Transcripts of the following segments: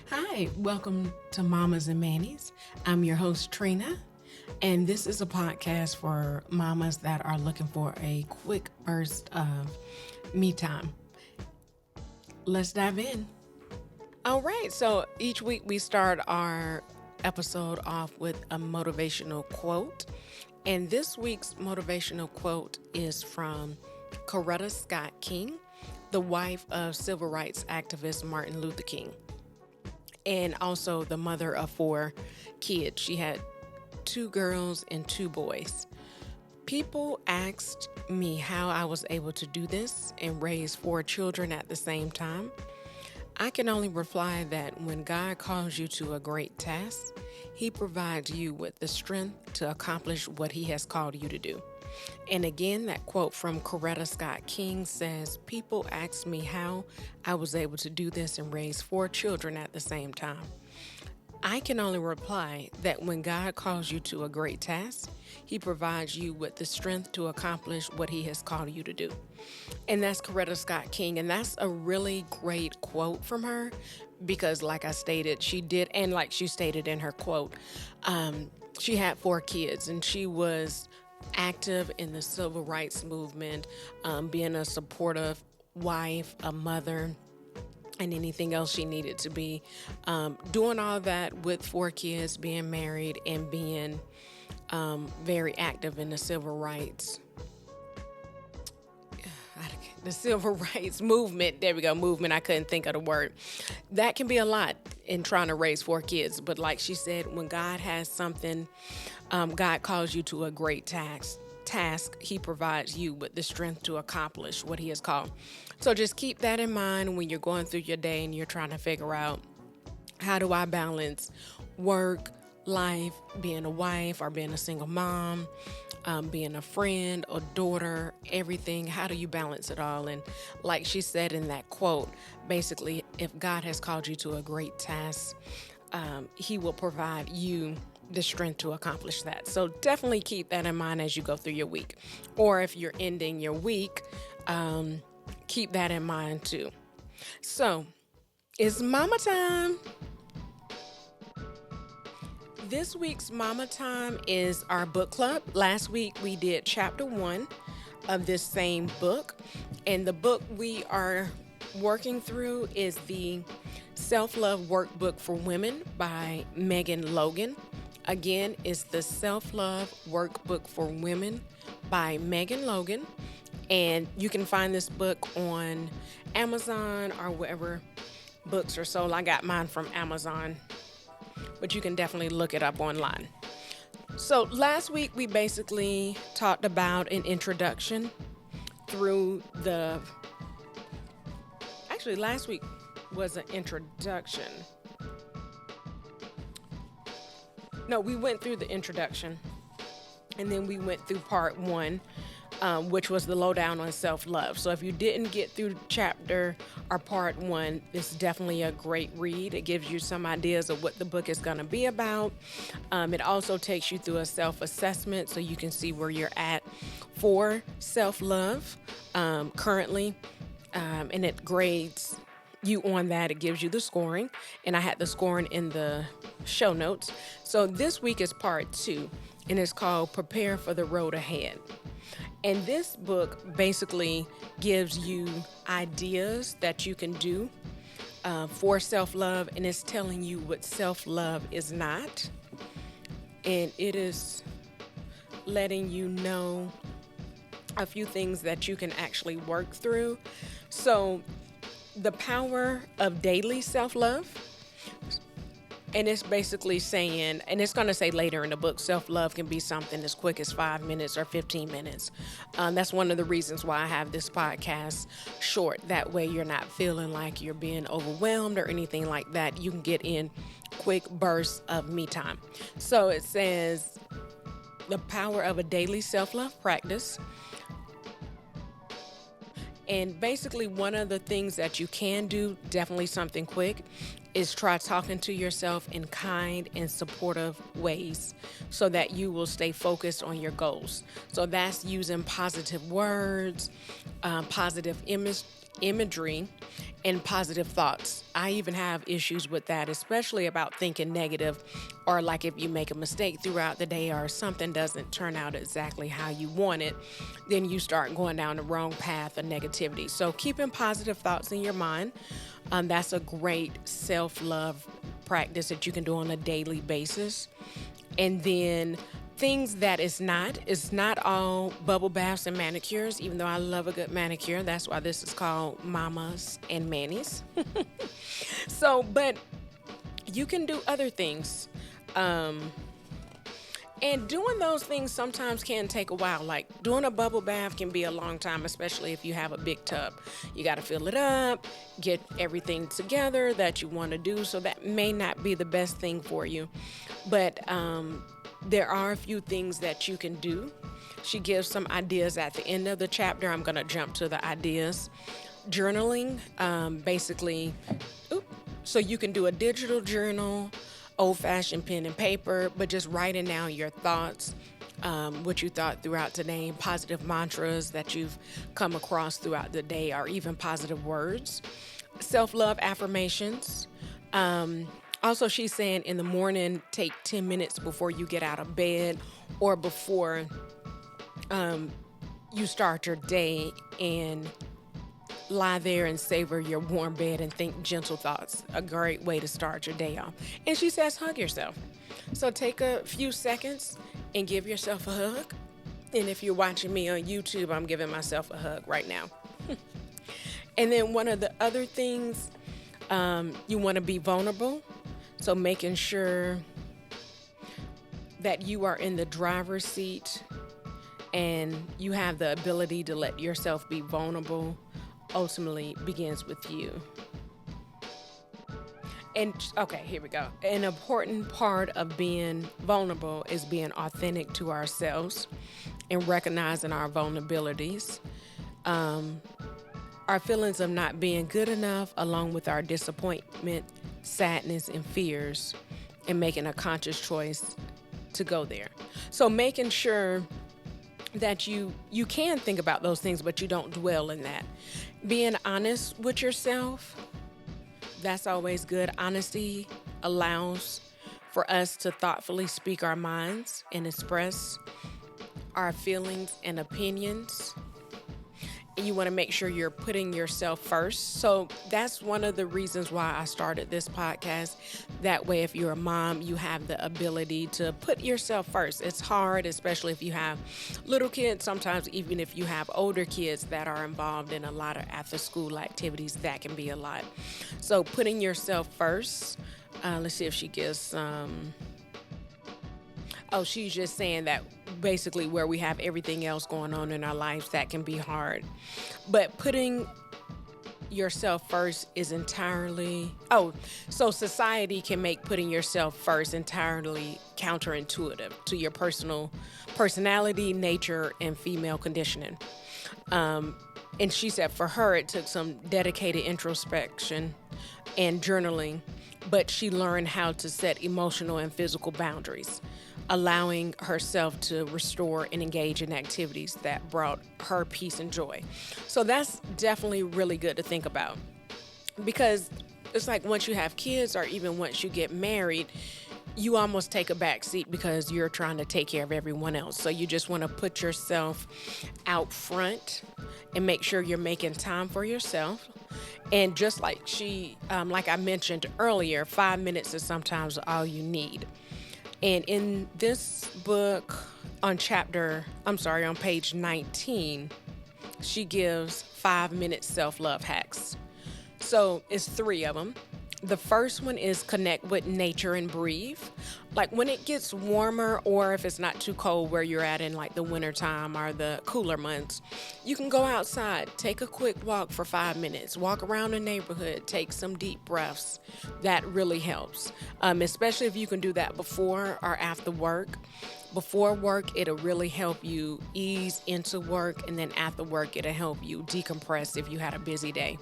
Hi, welcome to Mommas and Mannies. I'm your host, Trina, and this is a podcast for mamas that are looking for a quick burst of me time. Let's dive in. All right, so each week we start our episode off with a motivational quote, and this week's motivational quote is from Coretta Scott King, the wife of civil rights activist Martin Luther King, and also the mother of 4 kids. She had 2 girls and 2 boys. People asked me how I was able to do this and raise 4 children at the same time. I can only reply that when God calls you to a great task, He provides you with the strength to accomplish what He has called you to do. And again, that quote from Coretta Scott King says, people ask me how I was able to do this and raise 4 children at the same time. I can only reply that when God calls you to a great task, He provides you with the strength to accomplish what He has called you to do. And that's Coretta Scott King. And that's a really great quote from her because, like I stated, she did, and like she stated in her quote, she had 4 kids and she was active in the civil rights movement, being a supportive wife, a mother, and anything else she needed to be, doing all that with 4 kids, being married, and being very active in the civil rights. The civil rights movement. There we go, movement. I couldn't think of the word. That can be a lot in trying to raise 4 kids. But like she said, when God has something, God calls you to a great task, He provides you with the strength to accomplish what He has called. So just keep that in mind when you're going through your day and you're trying to figure out, how do I balance work, life, being a wife or being a single mom, being a friend, a daughter, everything. How do you balance it all? And like she said in that quote, basically, if God has called you to a great task, He will provide you the strength to accomplish that. So definitely keep that in mind as you go through your week. Or if you're ending your week, keep that in mind too. So it's mama time. This week's Mama Time is our book club. Last week we did chapter 1 of this same book. And the book we are working through is the Self-Love Workbook for Women by Megan Logan. Again, it's the Self-Love Workbook for Women by Megan Logan. And you can find this book on Amazon or wherever books are sold. I got mine from Amazon, but you can definitely look it up online. So last week we basically talked about an introduction through the... Actually, last week was an introduction. No, we went through the introduction, and then we went through part 1, which was the lowdown on self-love. So if you didn't get through chapter or part 1, it's definitely a great read. It gives you some ideas of what the book is going to be about. It also takes you through a self-assessment so you can see where you're at for self-love currently, and it grades you on that. It gives you the scoring, and I had the scoring in the show notes. So this week is part 2, and it's called Prepare for the Road Ahead. And this book basically gives you ideas that you can do for self-love, and it's telling you what self-love is not. And it is letting you know a few things that you can actually work through. So the power of daily self-love. And it's basically saying, and it's going to say later in the book, self-love can be something as quick as 5 minutes or 15 minutes. That's one of the reasons why I have this podcast short. That way you're not feeling like you're being overwhelmed or anything like that. You can get in quick bursts of me time. So it says the power of a daily self-love practice. And basically one of the things that you can do, definitely something quick, is try talking to yourself in kind and supportive ways so that you will stay focused on your goals. So that's using positive words, positive imagery, and positive thoughts. I even have issues with that, especially about thinking negative, or like if you make a mistake throughout the day or something doesn't turn out exactly how you want it, then you start going down the wrong path of negativity. So keeping positive thoughts in your mind, that's a great self-love practice that you can do on a daily basis. And then things that it's not all bubble baths and manicures, even though I love a good manicure. That's why this is called Mommas and Manis. So, but you can do other things. And doing those things sometimes can take a while. Like doing a bubble bath can be a long time, especially if you have a big tub. You got to fill it up, get everything together that you want to do. So that may not be the best thing for you. But there are a few things that you can do. She gives some ideas at the end of the chapter. I'm going to jump to the ideas. Journaling, basically, so you can do a digital journal, old-fashioned pen and paper, but just writing down your thoughts, what you thought throughout today, positive mantras that you've come across throughout the day, or even positive words. Self-love affirmations. Also, she's saying in the morning, take 10 minutes before you get out of bed or before you start your day, and lie there and savor your warm bed and think gentle thoughts. A great way to start your day off. And she says, hug yourself. So take a few seconds and give yourself a hug. And if you're watching me on YouTube, I'm giving myself a hug right now. And then one of the other things, you want to be vulnerable. So making sure that you are in the driver's seat and you have the ability to let yourself be vulnerable ultimately begins with you. And okay, here we go. An important part of being vulnerable is being authentic to ourselves and recognizing our vulnerabilities. Our feelings of not being good enough, along with our disappointment, sadness, and fears, and making a conscious choice to go there. So making sure that you can think about those things, but you don't dwell in that. Being honest with yourself, that's always good. Honesty allows for us to thoughtfully speak our minds and express our feelings and opinions. And you want to make sure you're putting yourself first. So that's one of the reasons why I started this podcast. That way, if you're a mom, you have the ability to put yourself first. It's hard, especially if you have little kids. Sometimes even if you have older kids that are involved in a lot of after-school activities, that can be a lot. So putting yourself first. Let's see if she gives some. Oh, she's just saying that basically where we have everything else going on in our lives, that can be hard. But putting yourself first is entirely... so society can make putting yourself first entirely counterintuitive to your personality, nature, and female conditioning. And she said for her, it took some dedicated introspection and journaling, but she learned how to set emotional and physical boundaries, allowing herself to restore and engage in activities that brought her peace and joy. So that's definitely really good to think about, because it's like once you have kids or even once you get married, you almost take a back seat because you're trying to take care of everyone else. So you just want to put yourself out front and make sure you're making time for yourself. And just like like I mentioned earlier, 5 minutes is sometimes all you need. And in this book on page 19, she gives 5-minute self-love hacks. So it's 3 of them. The first one is connect with nature and breathe. Like when it gets warmer, or if it's not too cold where you're at in like the winter time or the cooler months, you can go outside, take a quick walk for 5 minutes, walk around the neighborhood, take some deep breaths. That really helps, especially if you can do that before or after work. Before work, it'll really help you ease into work, and then after work, it'll help you decompress if you had a busy day.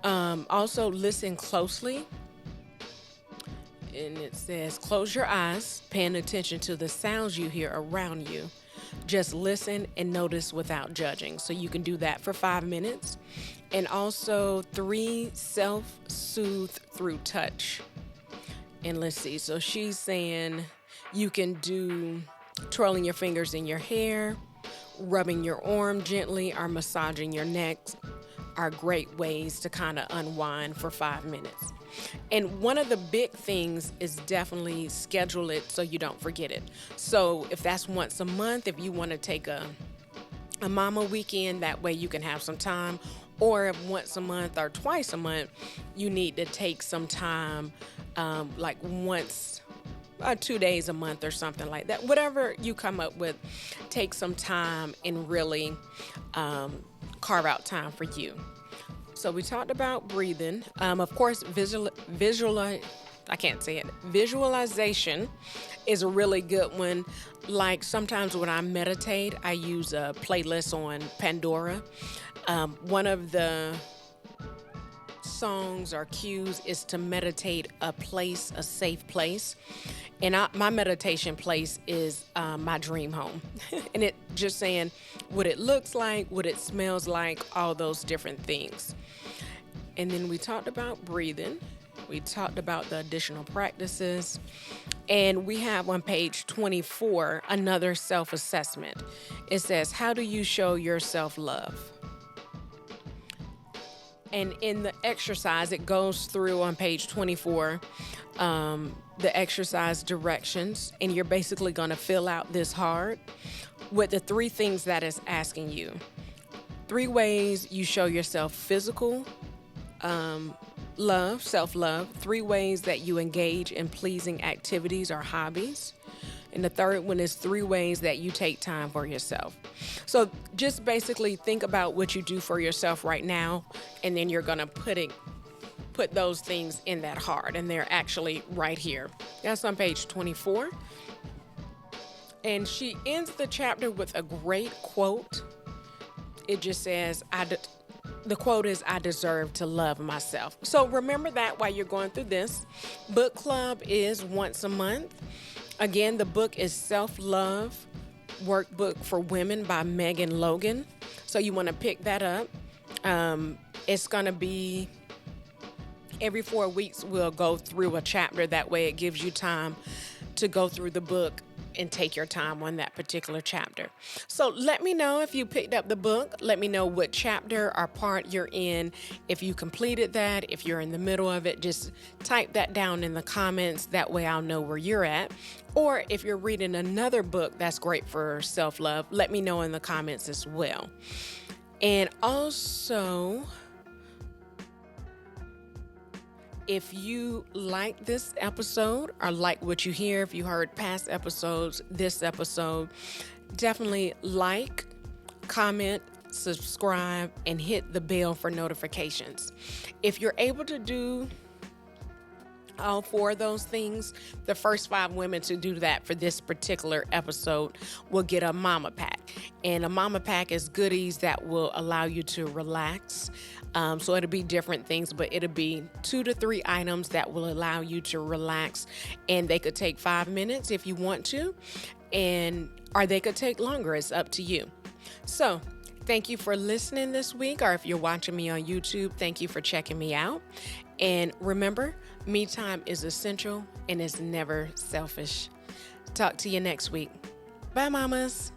Also, listen closely. And it says, close your eyes, paying attention to the sounds you hear around you. Just listen and notice without judging. So you can do that for 5 minutes. And also 3, self-soothe through touch. And let's see. So she's saying you can do twirling your fingers in your hair, rubbing your arm gently, or massaging your neck are great ways to kind of unwind for 5 minutes. And one of the big things is definitely schedule it so you don't forget it. So if that's once a month, if you want to take a mama weekend, that way you can have some time. Or if once a month or twice a month, you need to take some time, like once 2 days a month or something like that. Whatever you come up with, take some time and really carve out time for you. So we talked about breathing. Of course, visualization is a really good one. Like sometimes when I meditate, I use a playlist on Pandora. One of the songs or cues is to meditate a safe place. And my meditation place is my dream home. And it just saying what it looks like, what it smells like, all those different things. And then we talked about breathing. We talked about the additional practices. And we have on page 24 another self-assessment. It says, how do you show your self-love? And in the exercise, it goes through on page 24, the exercise directions, and you're basically going to fill out this card with the 3 things that it's asking you. 3 ways you show yourself physical love, self-love. 3 ways that you engage in pleasing activities or hobbies. And the third one is 3 ways that you take time for yourself. So just basically think about what you do for yourself right now, and then you're going to put those things in that card, and they're actually right here. That's on page 24. And she ends the chapter with a great quote. It just says, the quote is, I deserve to love myself. So remember that while you're going through this. Book club is once a month. Again, the book is Self-Love Workbook for Women by Megan Logan. So you want to pick that up. It's going to be every 4 weeks we'll go through a chapter. That way it gives you time to go through the book and take your time on that particular chapter. So let me know if you picked up the book. Let me know what chapter or part you're in. If you completed that, if you're in the middle of it, just type that down in the comments. That way I'll know where you're at. Or if you're reading another book that's great for self-love, let me know in the comments as well. And also, if you like this episode or like what you hear, if you heard past episodes, this episode, definitely like, comment, subscribe, and hit the bell for notifications. If you're able to do all 4 of those things, the first 5 women to do that for this particular episode will get a Momma pack. And a Momma pack is goodies that will allow you to relax. So it'll be different things, but it'll be 2 to 3 items that will allow you to relax. And they could take 5 minutes if you want to, or they could take longer. It's up to you. So thank you for listening this week, or if you're watching me on YouTube, thank you for checking me out. And remember, me time is essential and is never selfish. Talk to you next week. Bye, mamas.